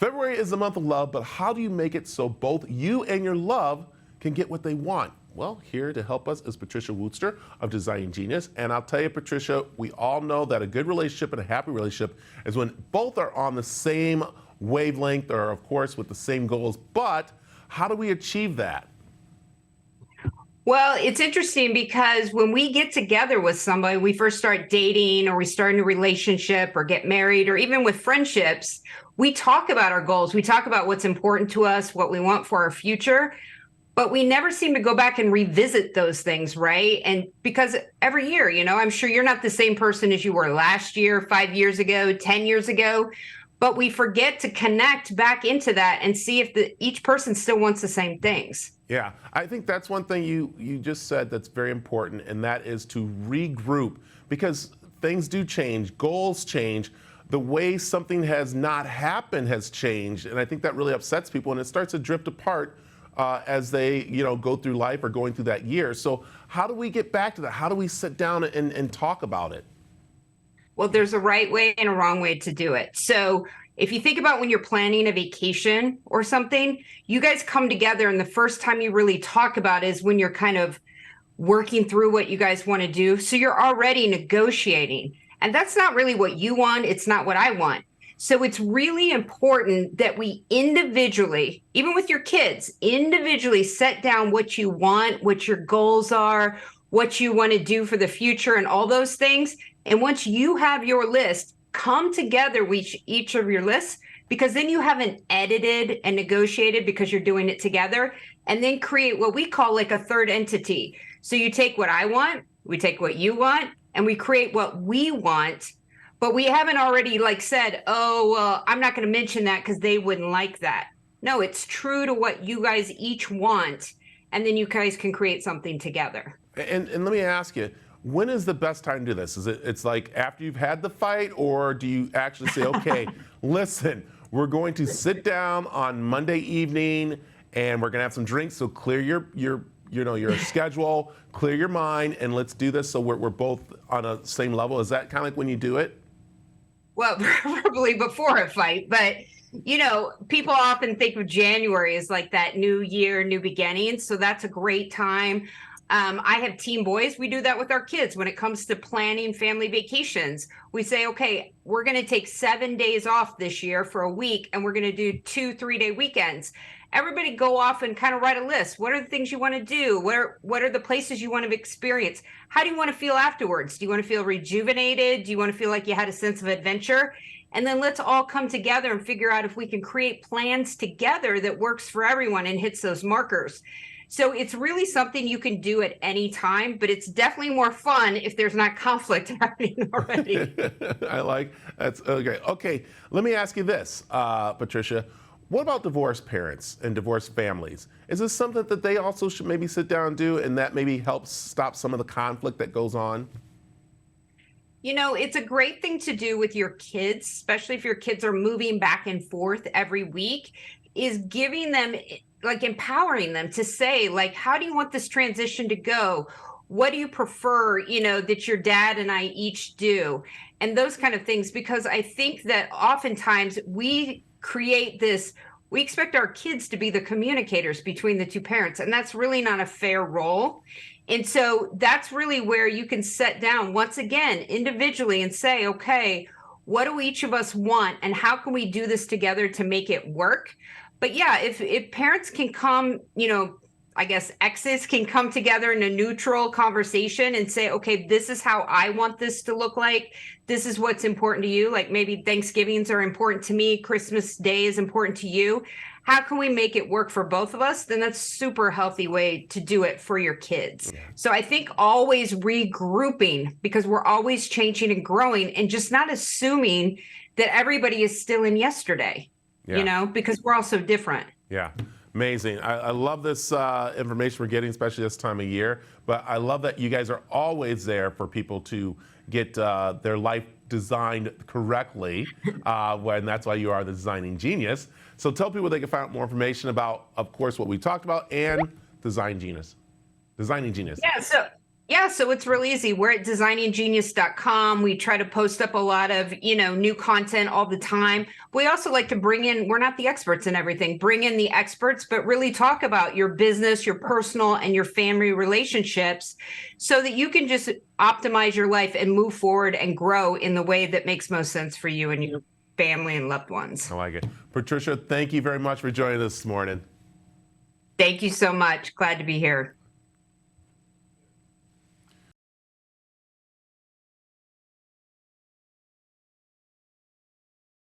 February is the month of love, but how do you make it so both you and your love can get what they want? Well, here to help us is Patricia Wooster of Designing Genius. And I'll tell you, Patricia, we all know that a good relationship and a happy relationship is when both are on the same wavelength or, of course, with the same goals. But how do we achieve that? Well, it's interesting because when we get together with somebody, we first start dating or we start a new relationship or get married or even with friendships, we talk about our goals. We talk about what's important to us, what we want for our future, but we never seem to go back and revisit those things, right? And because every year, I'm sure you're not the same person as you were last year, 5 years ago, 10 years ago, but we forget to connect back into that and see if each person still wants the same things. Yeah, I think that's one thing you just said that's very important, and that is to regroup, because things do change, goals change, the way something has not happened has changed, and I think that really upsets people, and it starts to drift apart as they go through life or going through that year. So how do we get back to that? How do we sit down and talk about it? Well, there's a right way and a wrong way to do it. So if you think about when you're planning a vacation or something, you guys come together and the first time you really talk about it is when you're kind of working through what you guys want to do. So you're already negotiating. And that's not really what you want. It's not what I want. So it's really important that we individually, even with your kids, individually set down what you want, what your goals are, what you want to do for the future and all those things. And once you have your list, come together with each of your lists, because then you haven't edited and negotiated because you're doing it together, and then create what we call like a third entity. So you take what I want, we take what you want, and we create what we want, but we haven't already said, oh, well, I'm not going to mention that because they wouldn't like that. No, it's true to what you guys each want, and then you guys can create something together. And let me ask you, when is the best time to do this? It's like after you've had the fight, or do you actually say, okay, listen, we're going to sit down on Monday evening and we're gonna have some drinks, so clear your schedule, clear your mind, and let's do this so we're both on a same level? Is that kind of like when you do it? Well, probably before a fight, but people often think of January as like that new year, new beginnings. So that's a great time. I have teen boys. We do that with our kids when it comes to planning family vacations. We say, okay, we're going to take 7 days off this year for a week, and we're going to do 2-3 day weekends. Everybody go off and kind of write a list. What are the things you want to do? What are the places you want to experience? How do you want to feel afterwards? Do you want to feel rejuvenated? Do you want to feel like you had a sense of adventure? And then let's all come together and figure out if we can create plans together that works for everyone and hits those markers. So it's really something you can do at any time, but it's definitely more fun if there's not conflict happening already. That's okay. Okay, let me ask you this, Patricia. What about divorced parents and divorced families? Is this something that they also should maybe sit down and do, and that maybe helps stop some of the conflict that goes on? It's a great thing to do with your kids, especially if your kids are moving back and forth every week, is giving them, empowering them to say, how do you want this transition to go? What do you prefer, that your dad and I each do? And those kind of things, because I think that oftentimes we expect our kids to be the communicators between the two parents, and that's really not a fair role. And so that's really where you can sit down once again individually and say, okay, what do each of us want, and how can we do this together to make it work? But yeah, if parents can come, I guess exes can come together in a neutral conversation and say, okay, this is how I want this to look like. This is what's important to you. Like maybe Thanksgivings are important to me. Christmas Day is important to you. How can we make it work for both of us? Then that's a super healthy way to do it for your kids. Yeah. So I think always regrouping, because we're always changing and growing, and just not assuming that everybody is still in yesterday, because we're all so different. Yeah. Amazing. I love this information we're getting, especially this time of year. But I love that you guys are always there for people to get their life designed correctly, and that's why you are the designing genius. So tell people they can find out more information about, of course, what we talked about and Designing Genius. Yeah. Yeah, so it's real easy. We're at designinggenius.com. We try to post up a lot of, new content all the time. We also like to bring in, we're not the experts in everything, bring in the experts, but really talk about your business, your personal and your family relationships so that you can just optimize your life and move forward and grow in the way that makes most sense for you and your family and loved ones. I like it. Patricia, thank you very much for joining us this morning. Thank you so much. Glad to be here.